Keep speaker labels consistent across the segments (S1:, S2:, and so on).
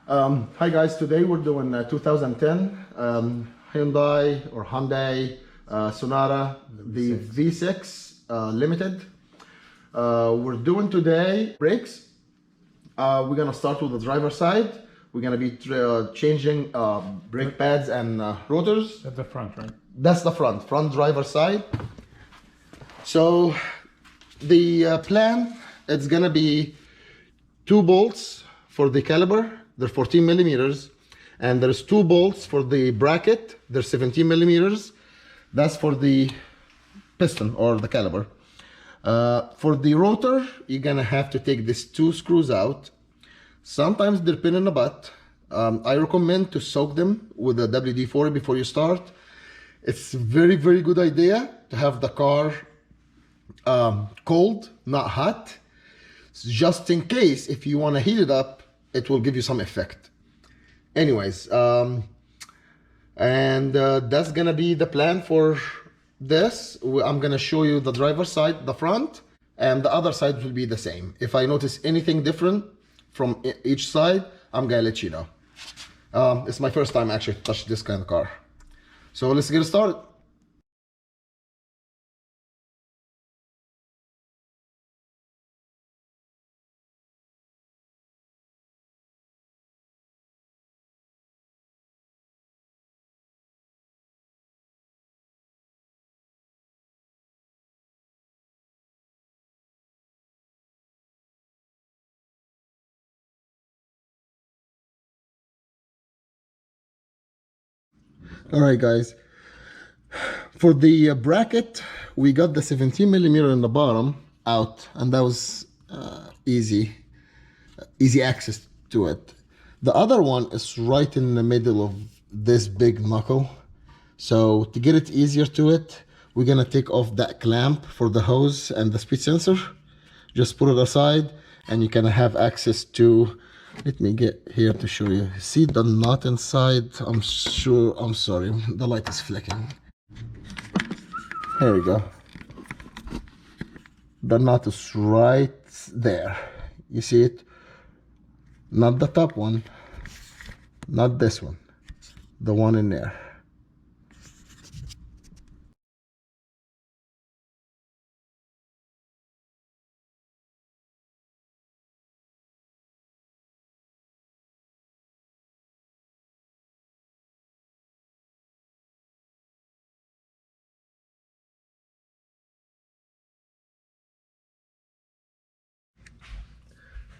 S1: Hi guys, today we're doing 2010 Hyundai Sonata the V6 Limited. We're doing today brakes. We're gonna start with the driver's side. We're gonna be changing brake pads and rotors.
S2: At the front, right?
S1: That's the front driver's side. So the plan, it's gonna be 2 bolts for the caliper. They're 14 millimeters, and there's 2 bolts for the bracket. They're 17 millimeters. That's for the piston or the caliper. For the rotor, you're gonna have to take these 2 screws out. Sometimes they're pain in the butt. I recommend to soak them with a WD-40 before you start. It's very good idea to have the car cold, not hot, just in case if you want to heat it up, it will give you some effect. Anyways, that's gonna be the plan for this. I'm gonna show you the driver's side, the front, and the other side will be the same. If I notice anything different from each side, I'm gonna let you know. It's my first time actually to touch this kind of car. So let's get started. All right, guys. For the bracket, we got the 17 millimeter in the bottom out, and that was easy access to it. The other one is right in the middle of this big knuckle. So to get it easier to it, we're gonna take off that clamp for the hose and the speed sensor. Just put it aside, and you can have access to. Let me get here to show you. See the knot inside? I'm sorry, the light is flicking. Here we go. The knot is right there. You see it? Not the top one, not this one, the one in there.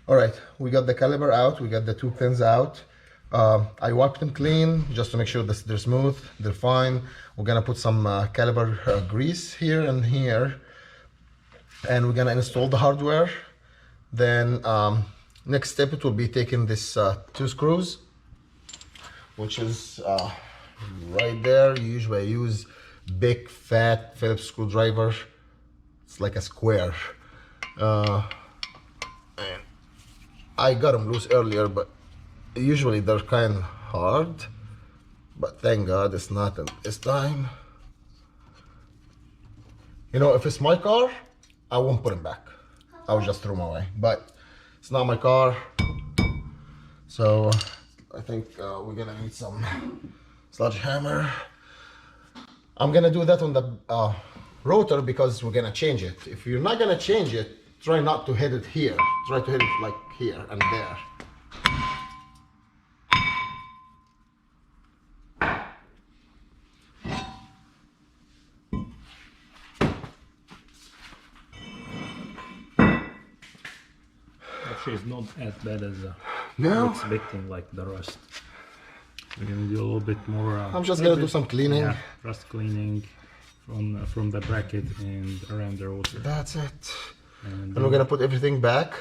S1: All right, we got the caliper out, we got the 2 pins out. I wiped them clean just to make sure that they're smooth, they're fine. We're gonna put some caliper grease here and here, and we're gonna install the hardware. Then next step, it will be taking this 2 screws, which is right there. Usually I use big fat Phillips screwdriver. It's like a square. And I got them loose earlier, but usually they're kind of hard. But thank God it's not this time. You know, if it's my car, I won't put them back. I would just throw them away. But it's not my car, so I think we're gonna need some sledgehammer. I'm gonna do that on the rotor because we're gonna change it. If you're not gonna change it, try not to hit it here. Try to hit it like here and there.
S2: Actually, it's not as bad as
S1: No.
S2: I'm expecting, like the rust. We're gonna do a little bit more.
S1: I'm just gonna do some cleaning.
S2: Yeah, rust cleaning from the bracket and around the rotor.
S1: That's it.
S2: And
S1: we're gonna put everything back.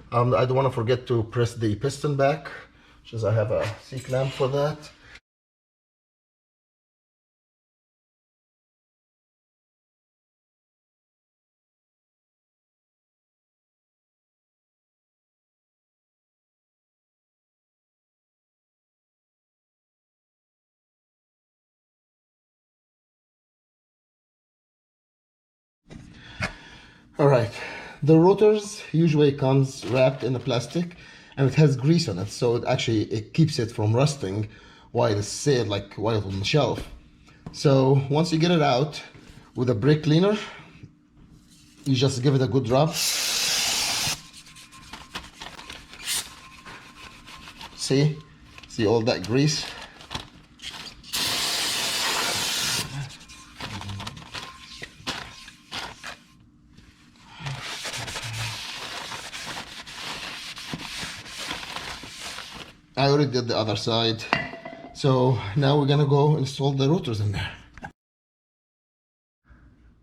S1: I don't want to forget to press the piston back, because I have a C-clamp for that. All right, the rotors usually comes wrapped in a plastic, and it has grease on it, so it keeps it from rusting while it's set, like while it's on the shelf. So once you get it out with a brake cleaner, you just give it a good rub. See all that grease? I already did the other side. So now we're gonna go install the rotors in there.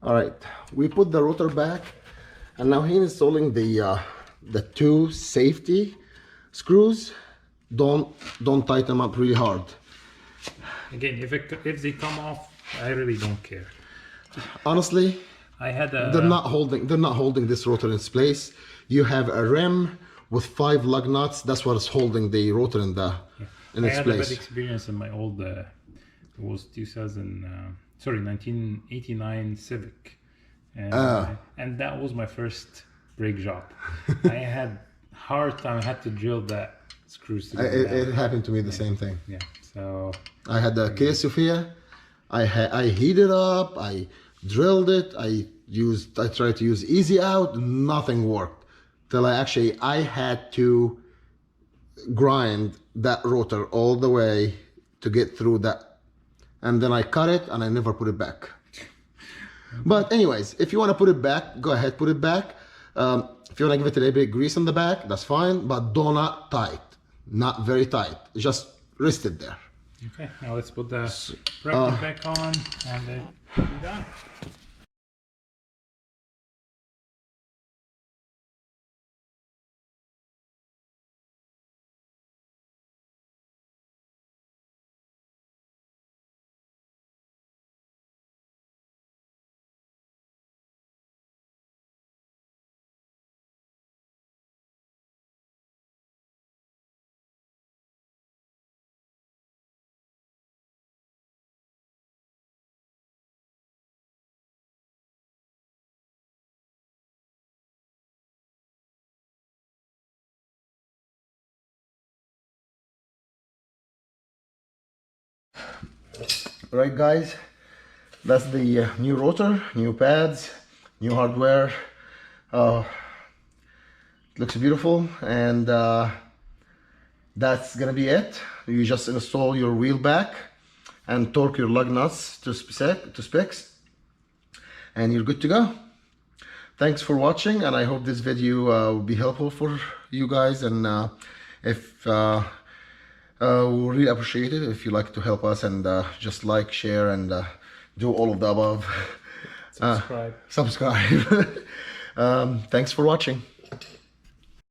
S1: All right, we put the rotor back, and now he's installing the two safety screws. Don't tighten them up really hard.
S2: Again, if they come off, I really don't care.
S1: Honestly,
S2: I had a.
S1: they're not holding this rotor in its place. You have a rim with 5 lug nuts. That's what is holding the rotor in its place.
S2: I had a bad experience in my old. It was 1989 Civic, and that was my first brake job. I had hard time. I had to drill that screws together.
S1: It happened to me the same thing.
S2: Yeah. So
S1: I had the Kia Sophia. I heated up. I drilled it. I tried to use easy out. Nothing worked till I had to grind that rotor all the way to get through that, and then I cut it and I never put it back. But anyways, if you want to put it back, go ahead, put it back. If you want to give it a little bit of grease on the back, that's fine, but do not tight, not very tight, just rest it there.
S2: Okay, now let's put the bracket back on, and then we'll be done.
S1: Right guys, that's the new rotor, new pads, new hardware. It looks beautiful, and that's gonna be it. You just install your wheel back and torque your lug nuts to specs, and you're good to go. Thanks for watching, and I hope this video will be helpful for you guys, and if we'll really appreciate it if you like to help us, and just like, share, and do all of the above.
S2: Subscribe.
S1: Subscribe. Thanks for watching.